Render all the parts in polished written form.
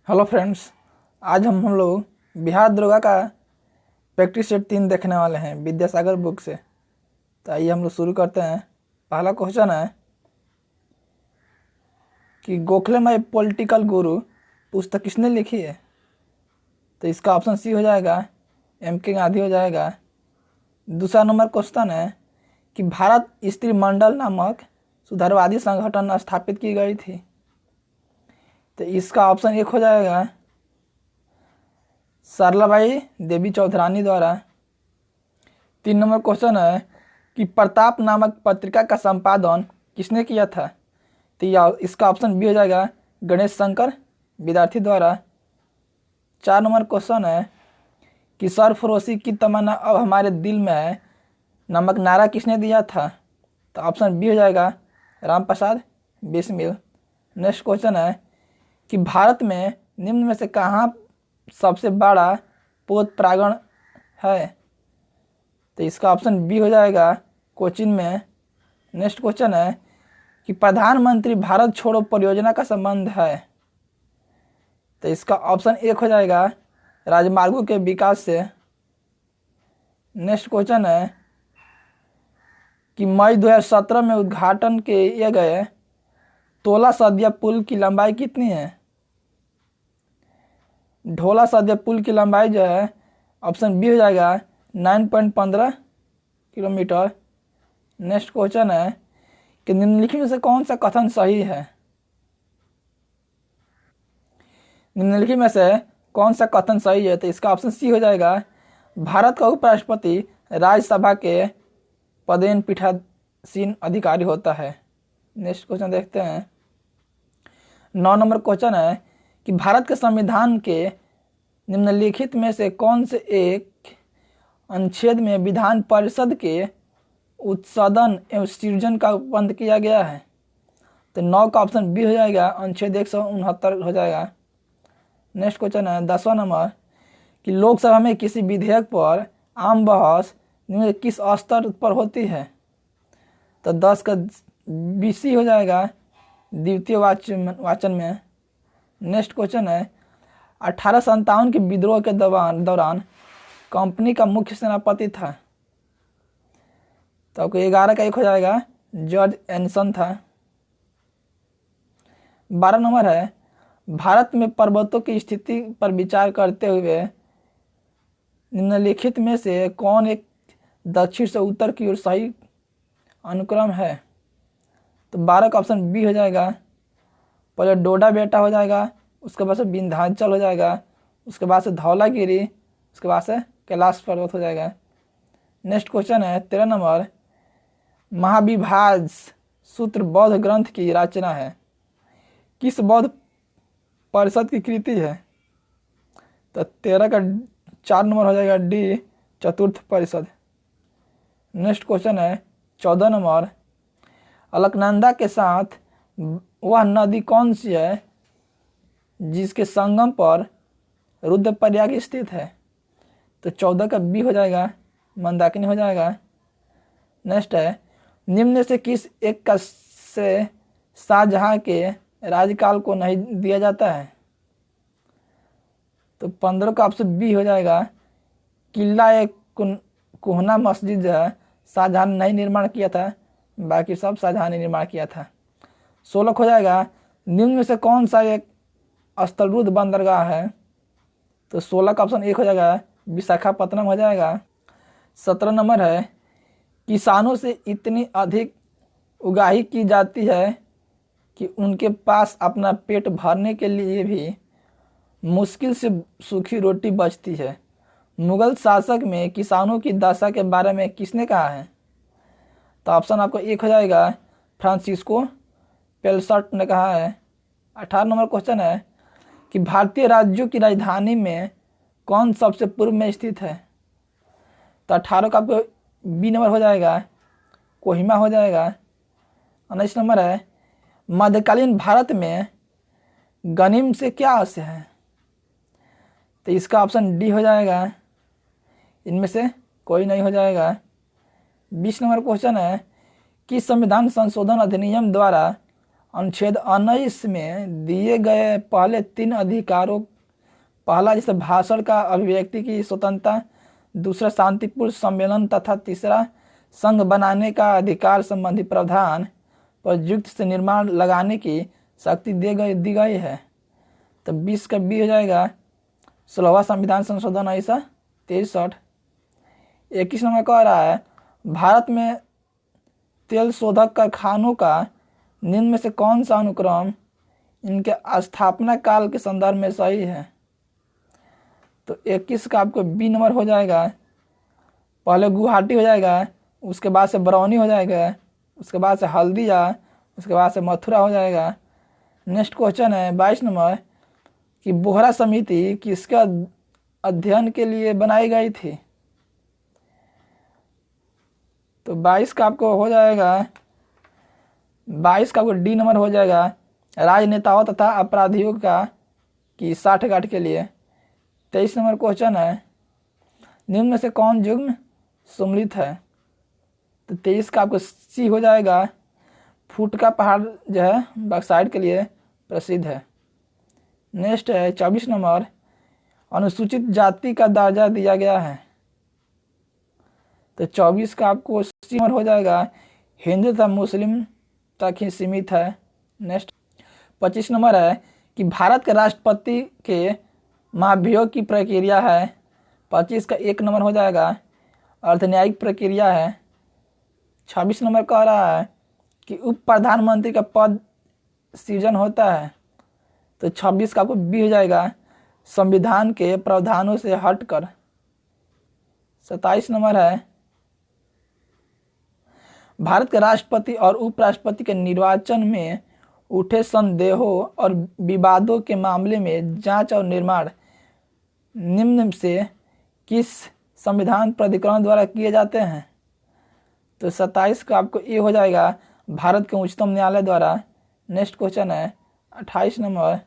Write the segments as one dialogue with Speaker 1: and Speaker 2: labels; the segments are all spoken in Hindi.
Speaker 1: हेलो फ्रेंड्स, आज हम लोग बिहार दरोगा का प्रैक्टिस सेट 3 देखने वाले हैं विद्यासागर बुक से। तो आइए हम लोग शुरू करते हैं। पहला क्वेश्चन है कि गोखले माई पॉलिटिकल गुरु पुस्तक किसने लिखी है? तो इसका ऑप्शन सी हो जाएगा, M.K. गांधी हो जाएगा। दूसरा नंबर क्वेश्चन है कि भारत स्त्री मंडल नामक सुधारवादी संगठन स्थापित की गई थी। तो इसका ऑप्शन 1 हो जाएगा, सरलाबाई देवी चौधरानी द्वारा। 3 नंबर क्वेश्चन है कि प्रताप नामक पत्रिका का संपादन किसने किया था? तो इसका ऑप्शन बी हो जाएगा, गणेश शंकर विद्यार्थी द्वारा। 4 नंबर क्वेश्चन है कि सरफरोशी की तमन्ना अब हमारे दिल में है नामक नारा किसने दिया था? तो ऑप्शन बी हो जाएगा, राम प्रसाद बिस्मिल। नेक्स्ट क्वेश्चन है कि भारत में निम्न में से कहाँ सबसे बड़ा पोत प्रांगण है? तो इसका ऑप्शन बी हो जाएगा, कोचीन में। नेक्स्ट क्वेश्चन है कि प्रधानमंत्री भारत छोड़ो परियोजना का संबंध है? तो इसका ऑप्शन 1 हो जाएगा, राजमार्गों के विकास से। नेक्स्ट क्वेश्चन है कि मई 2017 में उद्घाटन किए गए तोला सदिया पुल की लंबाई कितनी है? ढोला सदिया पुल की लंबाई जो है, ऑप्शन बी हो जाएगा, 9.15 किलोमीटर। नेक्स्ट क्वेश्चन है कि निम्नलिखित में से कौन सा कथन सही है? निम्नलिखित में से कौन सा कथन सही है? तो इसका ऑप्शन सी हो जाएगा, भारत का उपराष्ट्रपति राज्यसभा के पदेन पीठासीन अधिकारी होता है। नेक्स्ट क्वेश्चन देखते हैं। 9 नंबर क्वेश्चन है कि भारत के संविधान के निम्नलिखित में से कौन से एक अनुच्छेद में विधान परिषद के उत्सदन एवं सृजन का बंद किया गया है? तो 9 का ऑप्शन बी हो जाएगा, अनुच्छेद 169 हो जाएगा। नेक्स्ट क्वेश्चन है 10वां नंबर कि लोकसभा में किसी विधेयक पर आम बहस निम्न किस स्तर पर होती है? तो 10 का BC हो जाएगा, द्वितीय वाचन में। नेक्स्ट क्वेश्चन है 1857 के विद्रोह के दौरान कंपनी का मुख्य सेनापति था? तो आपको 11 का 1 हो जाएगा, जॉर्ज एनिसन था। 12 नंबर है भारत में पर्वतों की स्थिति पर विचार करते हुए निम्नलिखित में से कौन एक दक्षिण से उत्तर की ओर सही अनुक्रम है? तो 12 का ऑप्शन बी हो जाएगा, पहले डोडा बेटा हो जाएगा, उसके बाद से विंध्याचल हो जाएगा, उसके बाद से धौलागिरी, उसके बाद से कैलाश पर्वत हो जाएगा। नेक्स्ट क्वेश्चन है 13 नंबर, महाविभाज सूत्र बौद्ध ग्रंथ की रचना है, किस बौद्ध परिषद की कृति है? तो 13 का 4 नंबर हो जाएगा, डी चतुर्थ परिषद। नेक्स्ट क्वेश्चन है 14 नंबर, अलकनंदा के साथ वह नदी कौन सी है जिसके संगम पर रुद्रप्रयाग स्थित है? तो 14 का बी हो जाएगा, मंदाकिनी हो जाएगा। नेक्स्ट है निम्न से किस एक का से शाहजहां के राज्यकाल को नहीं दिया जाता है? तो 15 का ऑप्शन बी हो जाएगा, किला एक कोहना मस्जिद जो है शाहजहां ने नहीं निर्माण किया था, बाकी सब शाहजहां ने निर्माण किया था। 16 हो जाएगा, निम्न में से कौन सा एक स्थलरूद्ध बंदरगाह है? तो 16 का ऑप्शन 1 हो जाएगा, विशाखापत्तनम हो जाएगा। 17 नंबर है किसानों से इतनी अधिक उगाही की जाती है कि उनके पास अपना पेट भरने के लिए भी मुश्किल से सूखी रोटी बचती है। मुगल शासक में किसानों की दशा के बारे में किसने कहा है? तो ऑप्शन आपको 1 हो जाएगा, फ्रांसिस्को पेल्सट ने कहा है। 18 नंबर क्वेश्चन है कि भारतीय राज्यों की राजधानी में कौन सबसे पूर्व में स्थित है? तो 18 का आपको बी नंबर हो जाएगा, कोहिमा हो जाएगा। 19 नंबर है मध्यकालीन भारत में गनिम से क्या आशय है? तो इसका ऑप्शन डी हो जाएगा, इनमें से कोई नहीं हो जाएगा। 20 नंबर क्वेश्चन है कि संविधान संशोधन अधिनियम द्वारा अनुच्छेद 19 में दिए गए पहले 3 अधिकारों, पहला जैसे भाषण का अभिव्यक्ति की स्वतंत्रता, दूसरा शांतिपूर्ण सम्मेलन तथा तीसरा संघ बनाने का अधिकार संबंधी प्रावधान पर युक्त से निर्माण लगाने की शक्ति दी गई है। तो 20 का बी हो जाएगा 16वां संविधान संशोधन 1963। 21 नंबर कह रहा है भारत में तेल शोधक कारखानों का निम्न में से कौन सा अनुक्रम इनके स्थापना काल के संदर्भ में सही है। तो 21 का आपको बी नंबर हो जाएगा, पहले गुवाहाटी हो जाएगा, उसके बाद से बरौनी हो जाएगा, उसके बाद से हल्दिया, उसके बाद से मथुरा हो जाएगा। नेक्स्ट क्वेश्चन है 22 नंबर कि बोहरा समिति किसके अध्ययन के लिए बनाई गई थी। तो 22 का आपको हो जाएगा, 22 का आपको डी नंबर हो जाएगा, राजनेताओं तथा अपराधियों का की साठगांठ के लिए। 23 नंबर क्वेश्चन है निम्न में से कौन युग्म सम्मिलित है। तो 23 का आपको सी हो जाएगा, फूट का पहाड़ जो है बक्साइड के लिए प्रसिद्ध है। नेक्स्ट है 24 नंबर अनुसूचित जाति का दर्जा दिया गया है। तो 24 का आपको सी नंबर हो जाएगा, हिंदू तथा मुस्लिम तक ही सीमित है। नेक्स्ट 25 नंबर है कि भारत के राष्ट्रपति के महाभियोग की प्रक्रिया है। 25 का 1 नंबर हो जाएगा, अर्धन्यायिक प्रक्रिया है। 26 नंबर कह रहा है कि उप प्रधानमंत्री का पद सृजन होता है। तो 26 का आपको बी हो जाएगा, संविधान के प्रावधानों से हटकर। 27 नंबर है भारत के राष्ट्रपति और उपराष्ट्रपति के निर्वाचन में उठे संदेहों और विवादों के मामले में जांच और निर्माण निम्न से किस संविधान प्राधिकरण द्वारा किए जाते हैं। तो 27 का आपको ए हो जाएगा, भारत के उच्चतम न्यायालय द्वारा। नेक्स्ट क्वेश्चन है 28 नंबर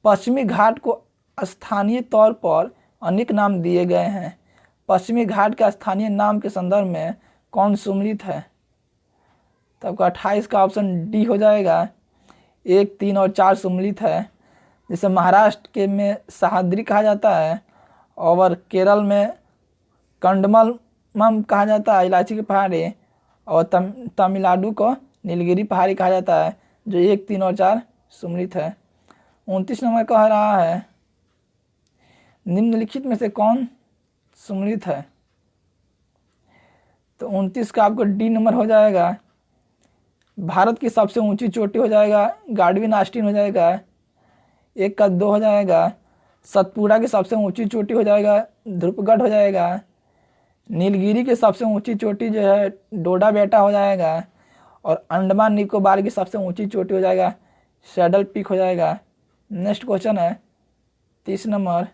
Speaker 1: पश्चिमी घाट को स्थानीय तौर पर अनेक नाम दिए गए हैं। पश्चिमी घाट के स्थानीय नाम के संदर्भ में कौन सम्मिलित है। तो आपका 28 का ऑप्शन डी हो जाएगा, 1, 3 और 4 सम्मिलित है। जैसे महाराष्ट्र के में सह्याद्री कहा जाता है और केरल में कंडमलम कहा जाता है, इलायची की पहाड़ी, और तमिलनाडु को नीलगिरी पहाड़ी कहा जाता है, जो 1, 3 और 4 सम्मिलित है। 29 नंबर कह रहा है निम्नलिखित में से कौन सम्मिलित है। तो 29 का आपको डी नंबर हो जाएगा, भारत की सबसे ऊंची चोटी हो जाएगा, गाडविन आस्टीन हो जाएगा। 1 का 2 हो जाएगा, सतपुड़ा की सबसे ऊंची चोटी हो जाएगा, ध्रुपगढ़ हो जाएगा। नीलगिरी की सबसे ऊंची चोटी जो है डोडा बेटा हो जाएगा, और अंडमान निकोबार की सबसे ऊंची चोटी हो जाएगा, सैडल पीक हो जाएगा। नेक्स्ट क्वेश्चन है 30 नंबर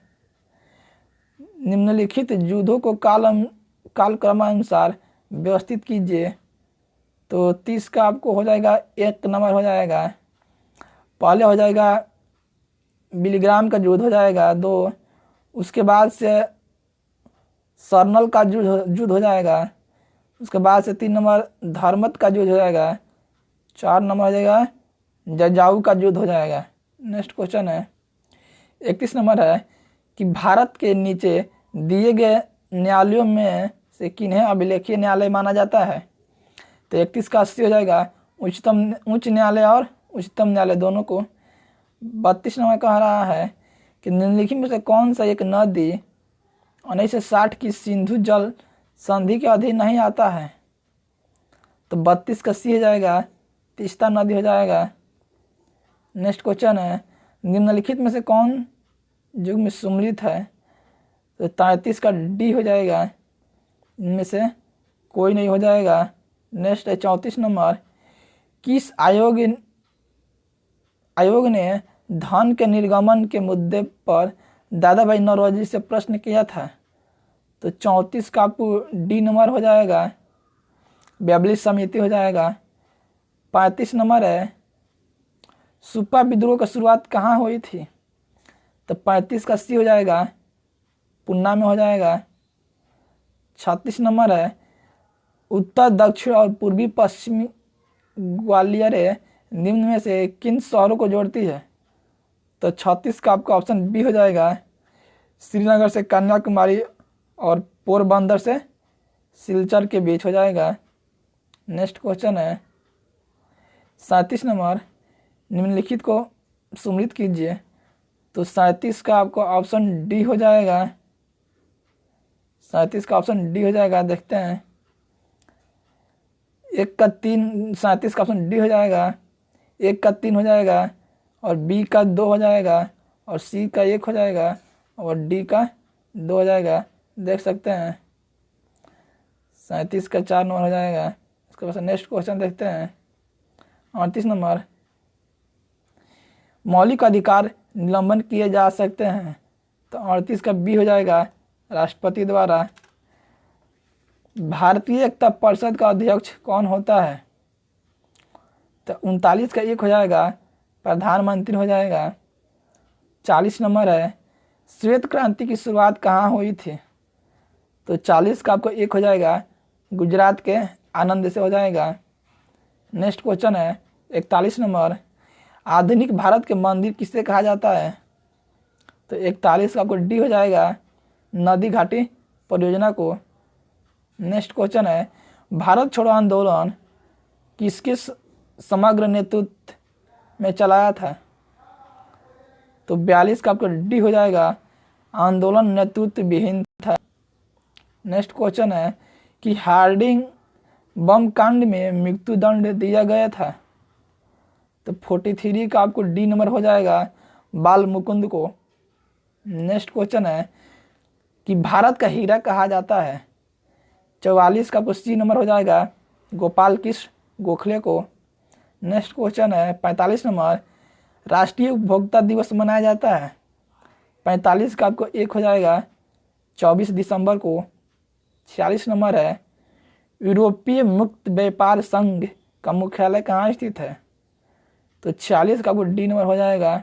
Speaker 1: निम्नलिखित युद्धों को कालक्रमानुसार व्यवस्थित कीजिए। तो 30 का आपको हो जाएगा, 1 नंबर हो जाएगा, पहले हो जाएगा बिलीग्राम का युद्ध हो जाएगा 2, उसके बाद से सरनल का युद्ध हो जाएगा, उसके बाद से 3 नंबर धर्मत का युद्ध हो जाएगा, 4 नंबर हो जाएगा जजाऊ का युद्ध हो जाएगा। नेक्स्ट क्वेश्चन है 31 नंबर है कि भारत के नीचे दिए गए न्यायालयों में से किन्हें अभिलेखीय न्यायालय माना जाता है। तो 31 का 80 हो जाएगा, उच्च न्यायालय और उच्चतम न्यायालय दोनों को। 32 नंबर कह रहा है कि निम्नलिखित में से कौन सा एक नदी 1960 की सिंधु जल संधि के अधीन नहीं आता है। तो 32 का सी हो जाएगा, तीस्ता नदी हो जाएगा। नेक्स्ट क्वेश्चन है निम्नलिखित में से कौन युग में सम्मिलित है। तो 33 का डी हो जाएगा, इनमें से कोई नहीं हो जाएगा। नेक्स्ट है 34 नंबर किस आयोग ने धन के निर्गमन के मुद्दे पर दादा भाई नौरोजी से प्रश्न किया था। तो 34 का आपको डी नंबर हो जाएगा, बेबलिस समिति हो जाएगा। 35 नंबर है सुप्पा विद्रोह का शुरुआत कहाँ हुई थी। तो 35 का सी हो जाएगा, पुन्ना में हो जाएगा। 36 नंबर है उत्तर दक्षिण और पूर्वी पश्चिमी ग्वालियर निम्न में से किन शहरों को जोड़ती है? तो 36 का आपका ऑप्शन बी हो जाएगा, श्रीनगर से कन्याकुमारी और पोरबंदर से सिलचर के बीच हो जाएगा। नेक्स्ट क्वेश्चन है 37 नंबर, निम्नलिखित को सुमेलित कीजिए। तो 37 का आपको ऑप्शन डी हो जाएगा। 37 का ऑप्शन डी हो जाएगा। देखते हैं, 1 का 3, 37 का ऑप्शन डी हो जाएगा, 1 का 3 हो जाएगा और बी का 2 हो जाएगा और सी का 1 हो जाएगा और डी का 2 हो जाएगा। देख सकते हैं 37 का 4 नंबर हो जाएगा। इसके बाद नेक्स्ट क्वेश्चन देखते हैं 38 नंबर, मौलिक अधिकार निलंबन किए जा सकते हैं। तो 38 का बी हो जाएगा, राष्ट्रपति द्वारा। भारतीय एकता परिषद का अध्यक्ष कौन होता है? तो 39 का 1 हो जाएगा, प्रधानमंत्री हो जाएगा। 40 नंबर है, श्वेत क्रांति की शुरुआत कहाँ हुई थी? तो 40 का आपको 1 हो जाएगा, गुजरात के आनंद से हो जाएगा। नेक्स्ट क्वेश्चन है 41 नंबर, आधुनिक भारत के मंदिर किसे कहा जाता है? तो 41 का आपको डी हो जाएगा, नदी घाटी परियोजना को। नेक्स्ट क्वेश्चन है, भारत छोड़ो आंदोलन किसके समग्र नेतृत्व में चलाया था? तो 42 का आपको डी हो जाएगा, आंदोलन नेतृत्व विहीन था। नेक्स्ट क्वेश्चन है कि हार्डिंग बम कांड में मृत्यु दंड दिया गया था। तो 43 का आपको डी नंबर हो जाएगा, बाल मुकुंद को। नेक्स्ट क्वेश्चन है कि भारत का हीरा कहा जाता है। 44 का आपको सी नंबर हो जाएगा, गोपाल कृष्ण गोखले को। नेक्स्ट क्वेश्चन है 45 नंबर, राष्ट्रीय उपभोक्ता दिवस मनाया जाता है। 45 का आपको 1 हो जाएगा, 24 दिसंबर को। 46 नंबर है, यूरोपीय मुक्त व्यापार संघ का मुख्यालय कहाँ स्थित है? तो 46 का आपको डी नंबर हो जाएगा,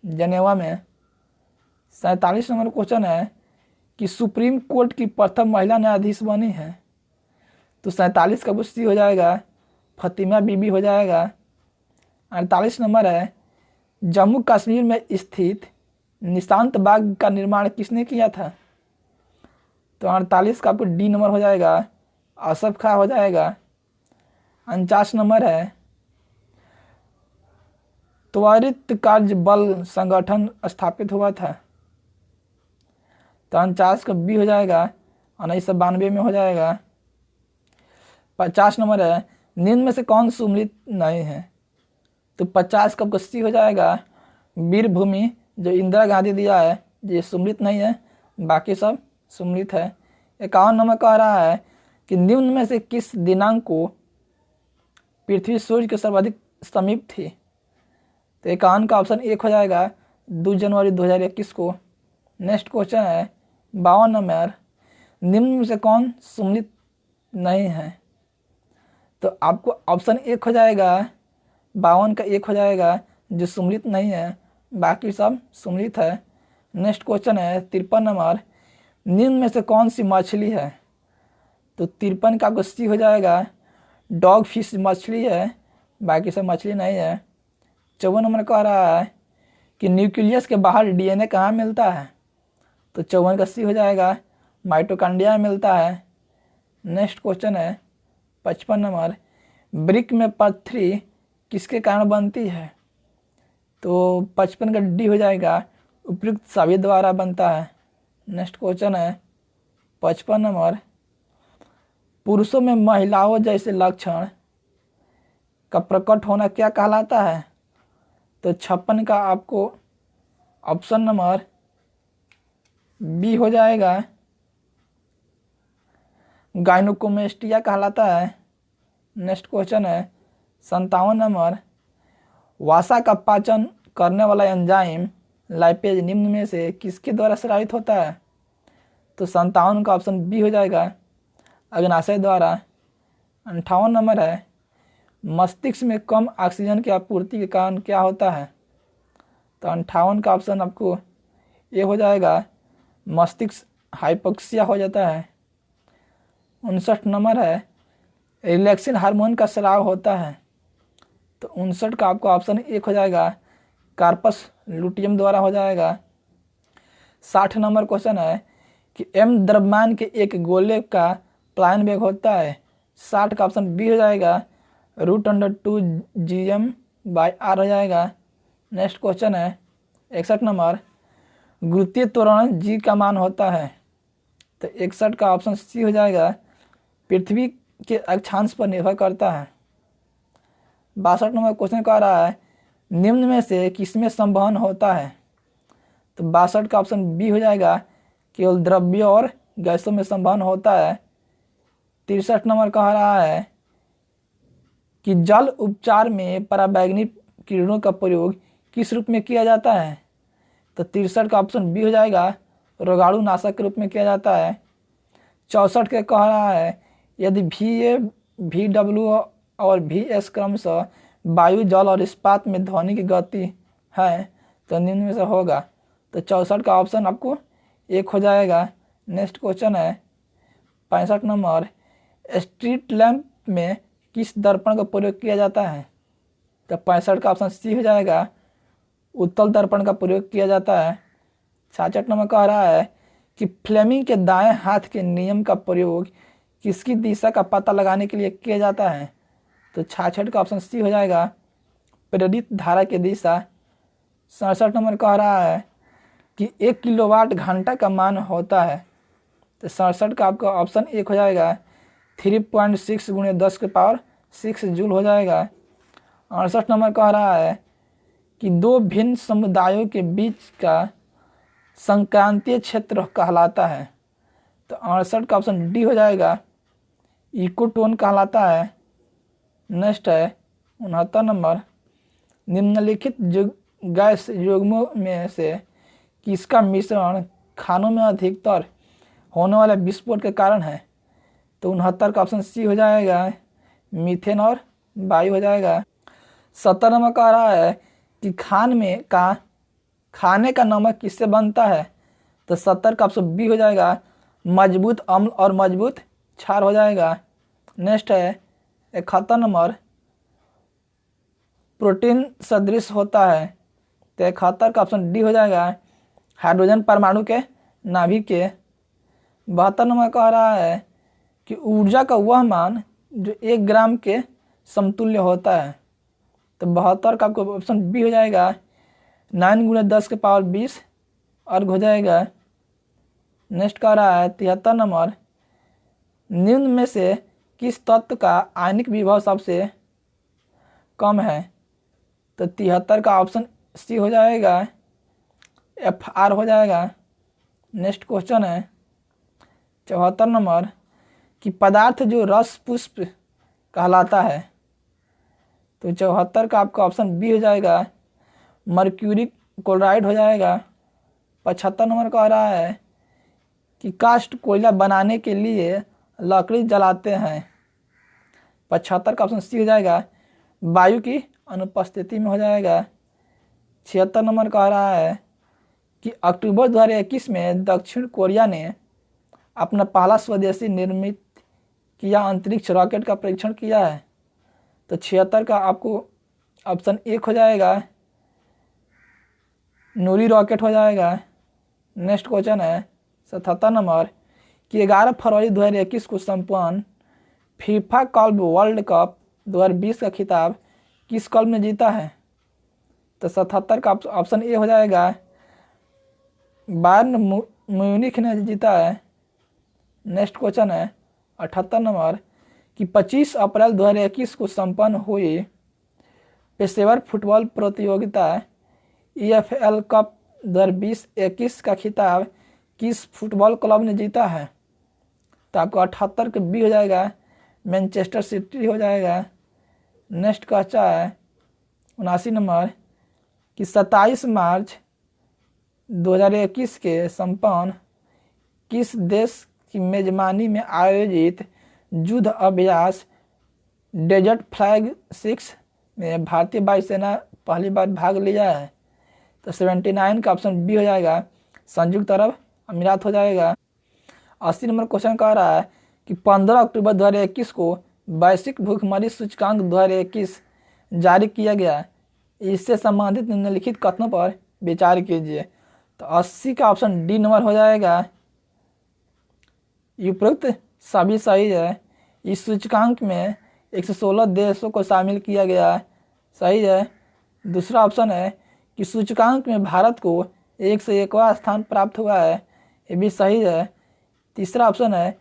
Speaker 1: जनेवा में। 47 नंबर क्वेश्चन है कि सुप्रीम कोर्ट की प्रथम महिला न्यायाधीश बनी है। तो 47 का आपको सी हो जाएगा, फतिमा बीबी हो जाएगा। 48 नंबर है, जम्मू कश्मीर में स्थित निशांत बाग का निर्माण किसने किया था? तो 48 का आपको डी नंबर हो जाएगा, असफ खां हो जाएगा। 49 नंबर है, त्वरित कार्य बल संगठन स्थापित हुआ था। तो 49 का बी हो जाएगा, 1992 में हो जाएगा। 50 नंबर है, निम्न में से कौन सुमेलित नहीं है? तो 50 का आपको सी हो जाएगा, वीरभूमि, जो इंदिरा गांधी दिया है ये सुमेलित नहीं है, बाकी सब सुमेलित है। 51 नंबर कह रहा है कि निम्न में से किस दिनांक को पृथ्वी सूर्य के सर्वाधिक समीप थी? तो 51 का ऑप्शन 1 हो जाएगा, 2 जनवरी 2021 को। नेक्स्ट क्वेश्चन है 52 नंबर, निम्न में से कौन सुमेलित नहीं है? तो आपको ऑप्शन 1 हो जाएगा, 52 का 1 हो जाएगा जो सुमेलित नहीं है, बाकी सब सुमेलित है। नेक्स्ट क्वेश्चन है 53 नंबर, निम्न में से कौन सी मछली है? तो 53 का आपको सी हो जाएगा, डॉग फिश मछली है, बाकी सब मछली नहीं है। 54 नंबर कह रहा है कि न्यूक्लियस के बाहर डीएनए कहाँ मिलता है? तो 54 का सी हो जाएगा, माइटोकॉन्ड्रिया में मिलता है। नेक्स्ट क्वेश्चन है 55 नंबर, ब्रिक में पथरी किसके कारण बनती है? तो 55 का डी हो जाएगा, उपयुक्त सभी द्वारा बनता है। नेक्स्ट क्वेश्चन है 55 नंबर, पुरुषों में महिलाओं जैसे लक्षण का प्रकट होना क्या कहलाता है? तो 56 का आपको ऑप्शन नंबर बी हो जाएगा, गायनोकोमेस्टिया कहलाता है। नेक्स्ट क्वेश्चन है 57 नंबर, वसा का पाचन करने वाला एंजाइम लाइपेज निम्न में से किसके द्वारा स्रावित होता है? तो 57 का ऑप्शन बी हो जाएगा, अग्नाशय द्वारा। 58 नंबर है, मस्तिष्क में कम ऑक्सीजन की आपूर्ति के कारण क्या होता है? तो 58 का ऑप्शन आपको ये हो जाएगा, मस्तिष्क हाइपोक्सिया हो जाता है। 59 नंबर है, रिलैक्सिन हार्मोन का स्राव होता है। तो तो 59 का आपका ऑप्शन 1 हो जाएगा, कार्पस लुटियम द्वारा हो जाएगा। 60 नंबर क्वेश्चन है कि m द्रव्यमान के एक गोले का प्लायन वेग होता है। 60 का ऑप्शन बी हो जाएगा, √2 gm/r हो जाएगा। नेक्स्ट क्वेश्चन है 61 नंबर, गुरुत्वीय त्वरण g का मान होता है। तो 61 का ऑप्शन सी हो जाएगा, पृथ्वी के अक्षांश पर निर्भर करता है। 62 नंबर क्वेश्चन कह रहा है, निम्न में से किसमें संवहन होता है। तो 62 का ऑप्शन बी हो जाएगा, केवल द्रव्य और गैसों में संवहन होता है। 63 नंबर कह रहा है कि जल उपचार में पराबैंगनी किरणों का प्रयोग किस रूप में किया जाता है। तो 63 का ऑप्शन बी हो जाएगा, रोगाणु नाशक के रूप में किया जाता है। 64 के कह रहा है, यदि VA, VW और VS क्रमशः वायु, जल और इस्पात में ध्वनि की गति है तो निम्न में से होगा। तो 64 का ऑप्शन आपको 1 हो जाएगा। नेक्स्ट क्वेश्चन है 65 नंबर, स्ट्रीट लैंप में किस दर्पण का प्रयोग किया जाता है। तो 65 का ऑप्शन सी हो जाएगा, उत्तल दर्पण का प्रयोग किया जाता है। 66 नंबर कह रहा है कि फ्लेमिंग के दाएं हाथ के नियम का प्रयोग किसकी दिशा का पता लगाने के लिए किया जाता है। तो 66 का ऑप्शन सी हो जाएगा, प्रेरित धारा की दिशा। 67 नंबर कह रहा है कि 1 किलोवाट घंटा का मान होता है। तो 67 का आपका ऑप्शन 1 हो जाएगा, 3.6 × 10⁻6 जूल हो जाएगा। 68 नंबर कह रहा है कि दो भिन्न समुदायों के बीच का संक्रांतीय क्षेत्र कहलाता है। तो 68 का ऑप्शन डी हो जाएगा, इकोटोन कहलाता है। नेक्स्ट है 69 नंबर, निम्नलिखित गैस युग्मों में से किसका मिश्रण खानों में अधिकतर होने वाले विस्फोट के कारण है। तो 69 का ऑप्शन सी हो जाएगा, मीथेन और वायु हो जाएगा। 70 नंबर कह रहा है कि खाने का नमक किससे बनता है। तो 70 का ऑप्शन बी हो जाएगा, मजबूत अम्ल और मजबूत क्षार हो जाएगा। नेक्स्ट है 71 नंबर, प्रोटीन सदृश होता है। तो 71 का ऑप्शन डी हो जाएगा, हाइड्रोजन परमाणु के नाभिक के। 72 नंबर कह रहा है कि ऊर्जा का वह मान जो 1 ग्राम के समतुल्य होता है। तो 72 का आपको ऑप्शन बी हो जाएगा, 9 × 10⁻20 अर्घ हो जाएगा। नेक्स्ट कह रहा है 73 नंबर, निम्न में से किस तत्व का आयनिक विभव सबसे कम है। तो 73 का ऑप्शन सी हो जाएगा, FR हो जाएगा। नेक्स्ट क्वेश्चन है 74 नंबर, कि पदार्थ जो रस पुष्प कहलाता है। तो 74 का आपका ऑप्शन बी हो जाएगा, मर्क्यूरी क्लोराइड हो जाएगा। 75 नंबर कह रहा है कि काष्ठ कोयला बनाने के लिए लकड़ी जलाते हैं। 75 का ऑप्शन सी हो जाएगा, वायु की अनुपस्थिति में हो जाएगा। 76 नंबर कह रहा है कि अक्टूबर 2021 में दक्षिण कोरिया ने अपना पहला स्वदेशी निर्मित किया अंतरिक्ष रॉकेट का परीक्षण किया है। तो 76 का आपको ऑप्शन 1 हो जाएगा, नूरी रॉकेट हो जाएगा। नेक्स्ट क्वेश्चन है 77 नंबर, कि 11 फरवरी 2021 को संपन्न फीफा क्लब वर्ल्ड कप 2020 का खिताब किस क्लब ने जीता है। तो 77 का ऑप्शन ए हो जाएगा, बायर्न म्यूनिख ने जीता है। नेक्स्ट क्वेश्चन है 78 नंबर, कि 25 अप्रैल 2021 को संपन्न हुई पेशेवर फुटबॉल प्रतियोगिता EFL कप 2020-21 का खिताब किस फुटबॉल क्लब ने जीता है। तो आपको 78 के बी हो जाएगा, मैनचेस्टर सिटी हो जाएगा। नेक्स्ट क्वेश्चन है 79 नंबर, कि 27 मार्च 2021 के संपन्न किस देश की मेजबानी में आयोजित युद्ध अभ्यास डेजर्ट फ्लैग 6 में भारतीय वायुसेना पहली बार भाग लिया है। तो 79 का ऑप्शन बी हो जाएगा, संयुक्त अरब अमीरात हो जाएगा। 80 नंबर क्वेश्चन कह रहा है कि 15 अक्टूबर 2021 को वैश्विक भूखमरी सूचकांक 2021 जारी किया गया। इससे संबंधित निम्नलिखित कथनों पर विचार कीजिए। तो 80 का ऑप्शन डी नंबर हो जाएगा। उपरोक्त सभी सही है। इस सूचकांक में 116 देशों को शामिल किया गया। सही है। दूसरा ऑप्शन है कि सूचकांक में भारत को 101वां स्थान प्राप्त हुआ है। ये भी सही है। तीसरा ऑप्शन है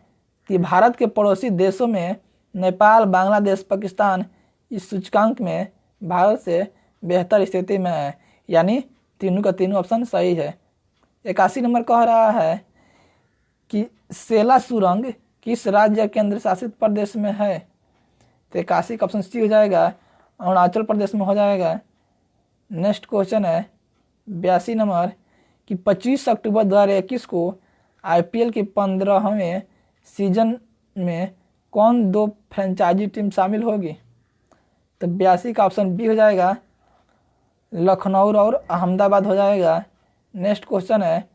Speaker 1: कि भारत के पड़ोसी देशों में नेपाल, बांग्लादेश, पाकिस्तान इस सूचकांक में भारत से बेहतर स्थिति में है। यानी तीनों का तीनों ऑप्शन सही है। 81 नंबर कह रहा है कि सेला सुरंग किस राज्य केंद्र शासित प्रदेश में है। तो 81 का ऑप्शन सी हो जाएगा, अरुणाचल प्रदेश में हो जाएगा। नेक्स्ट क्वेश्चन है 82 नंबर कि 25 अक्टूबर 2021 को आईपीएल के 15वें सीजन में कौन दो फ्रेंचाइजी टीम शामिल होगी। तो 82 का ऑप्शन बी हो जाएगा, लखनऊ और अहमदाबाद हो जाएगा। नेक्स्ट क्वेश्चन है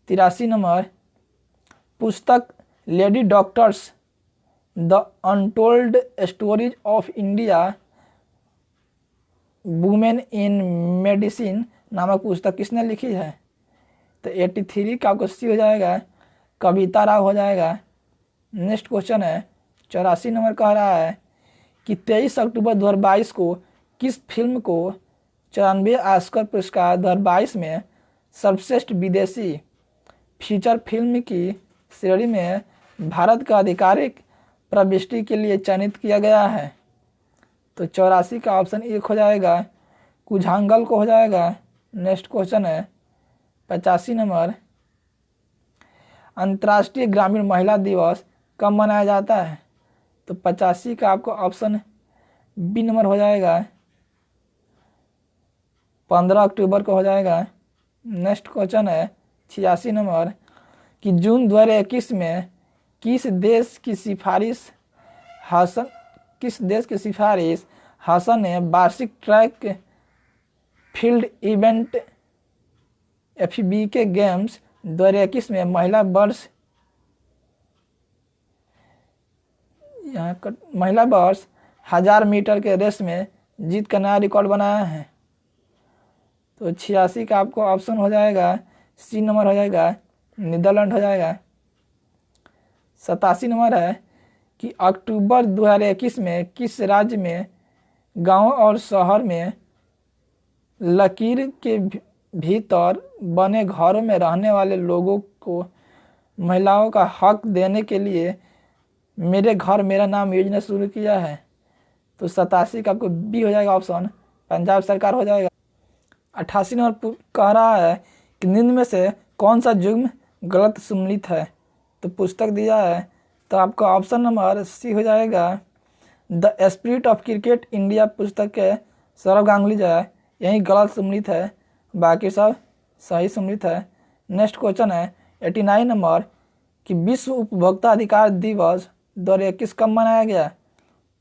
Speaker 1: 83 नंबर, पुस्तक lady doctors the untold stories of India women in medicine नामक पुस्तक किसने लिखी है। तो 83 का आपको सी हो जाएगा, कविता राव हो जाएगा। नेक्स्ट क्वेश्चन है 84 नंबर कह रहा है कि 23 अक्टूबर 2022 को किस फिल्म को 94 ऑस्कर पुरस्कार 2022 में सर्वश्रेष्ठ विदेशी फीचर फिल्म की श्रेणी में भारत का आधिकारिक प्रविष्टि के लिए चयनित किया गया है। तो 84 का ऑप्शन एक हो जाएगा, कुझांगल को हो जाएगा। नेक्स्ट क्वेश्चन है 85 नंबर, अंतर्राष्ट्रीय ग्रामीण महिला दिवस कब मनाया जाता है। तो 85 का आपको ऑप्शन बी नंबर हो जाएगा, 15 अक्टूबर को हो जाएगा। नेक्स्ट क्वेश्चन है 86 नंबर कि जून 2021 में किस देश की सिफारिश हसन ने वार्षिक ट्रैक फील्ड इवेंट एफबीके गेम्स 2021 में महिला वर्ष 1000 मीटर के रेस में जीत का नया रिकॉर्ड बनाया है। तो 86 का आपको ऑप्शन हो जाएगा, सी नंबर हो जाएगा, नीदरलैंड हो जाएगा। 87 नंबर है कि अक्टूबर 2021 में किस राज्य में गांव और शहर में लकीर के भीतर बने घरों में रहने वाले लोगों को महिलाओं का हक देने के लिए मेरे घर मेरा नाम योजना शुरू किया है। तो 87 का आपको बी हो जाएगा ऑप्शन, पंजाब सरकार हो जाएगा। 88 नंबर कह रहा है कि निम्न में से कौन सा जुर्म गलत सम्मिलित है। तो पुस्तक दिया है, तो आपका ऑप्शन नंबर सी हो जाएगा, the spirit of cricket India पुस्तक है सौरभ गांगुली जो है यही गलत सम्मिलित है, बाकी सब सही सम्मिलित है। नेक्स्ट क्वेश्चन है 89 नंबर कि विश्व उपभोक्ता अधिकार दिवस 2021 कब मनाया गया।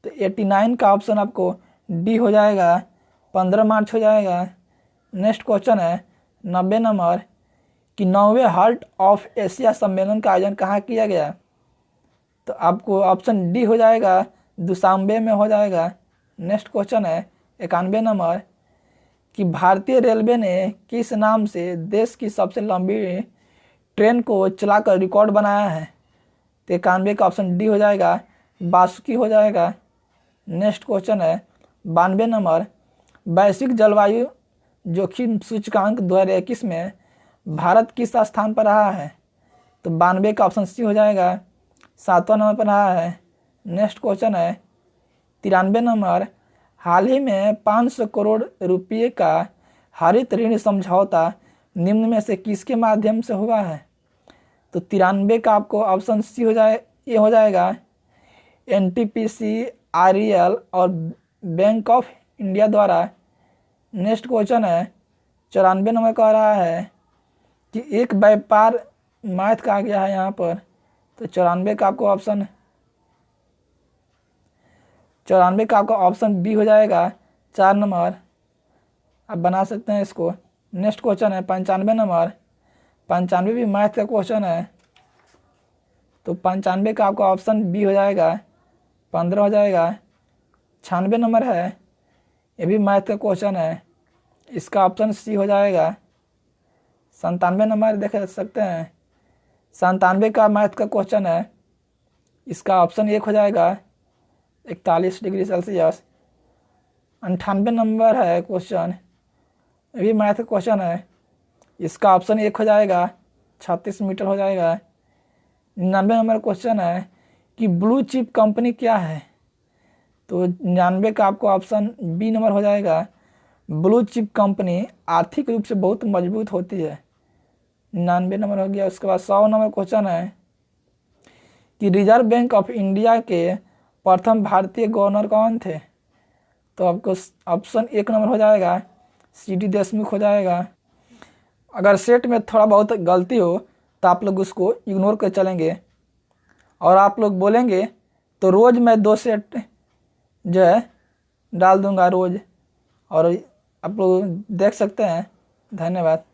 Speaker 1: तो 89 का ऑप्शन आपको डी हो जाएगा, 15 मार्च हो जाएगा। नेक्स्ट क्वेश्चन है 90 नंबर कि 9वें हार्ट ऑफ एशिया सम्मेलन का आयोजन कहाँ किया गया। तो आपको ऑप्शन डी हो जाएगा, दुशांबे में हो जाएगा। नेक्स्ट क्वेश्चन है 91 नंबर कि भारतीय रेलवे ने किस नाम से देश की सबसे लंबी ट्रेन को चलाकर रिकॉर्ड बनाया है। तो 91 का ऑप्शन डी हो जाएगा, बासुकी हो जाएगा। नेक्स्ट क्वेश्चन है 92 नंबर, वैश्विक जलवायु जोखिम सूचकांक 2021 में भारत किस स्थान पर रहा है। तो 92 का ऑप्शन सी हो जाएगा, 7वां नंबर पर रहा है। नेक्स्ट क्वेश्चन है 93 नंबर, हाल ही में 500 करोड़ रुपये का हरित ऋण समझौता निम्न में से किसके माध्यम से हुआ है। तो 93 का आपको ऑप्शन सी हो जाएगा, एनटीपीसी, आरईएल और बैंक ऑफ इंडिया द्वारा। नेक्स्ट क्वेश्चन है 94 नंबर कह रहा है कि एक व्यापार मैथ का आ गया है यहाँ पर। तो 94 का आपको ऑप्शन बी हो जाएगा, 4 नंबर। आप बना सकते हैं इसको। नेक्स्ट क्वेश्चन है 95 नंबर, 95 भी मैथ का क्वेश्चन है। तो 95 का आपका ऑप्शन बी हो जाएगा, 15 हो जाएगा। 96 नंबर है ये भी मैथ का क्वेश्चन है। इसका ऑप्शन सी हो जाएगा। 97 नंबर देख सकते हैं। 97 का मैथ का क्वेश्चन है। इसका ऑप्शन 1 हो जाएगा 41 डिग्री सेल्सियस। 98 नंबर है क्वेश्चन, ये भी मैथ का क्वेश्चन है। इसका ऑप्शन 1 हो जाएगा 36 मीटर हो जाएगा। 99 नंबर क्वेश्चन है कि ब्लू चिप कंपनी क्या है, तो 99 का आपको ऑप्शन बी नंबर हो जाएगा। ब्लू चिप कंपनी आर्थिक रूप से बहुत मजबूत होती है। 99 नंबर हो गया। उसके बाद 100 नंबर क्वेश्चन है कि रिजर्व बैंक ऑफ इंडिया के प्रथम भारतीय गवर्नर कौन थे, तो आपको ऑप्शन 1 नंबर हो जाएगा सी.डी. देशमुख हो जाएगा। अगर सेट में थोड़ा बहुत गलती हो तो आप लोग उसको इग्नोर कर चलेंगे और आप लोग बोलेंगे तो रोज़ मैं 2 सेट जो है डाल दूंगा रोज़, और आप लोग देख सकते हैं। धन्यवाद।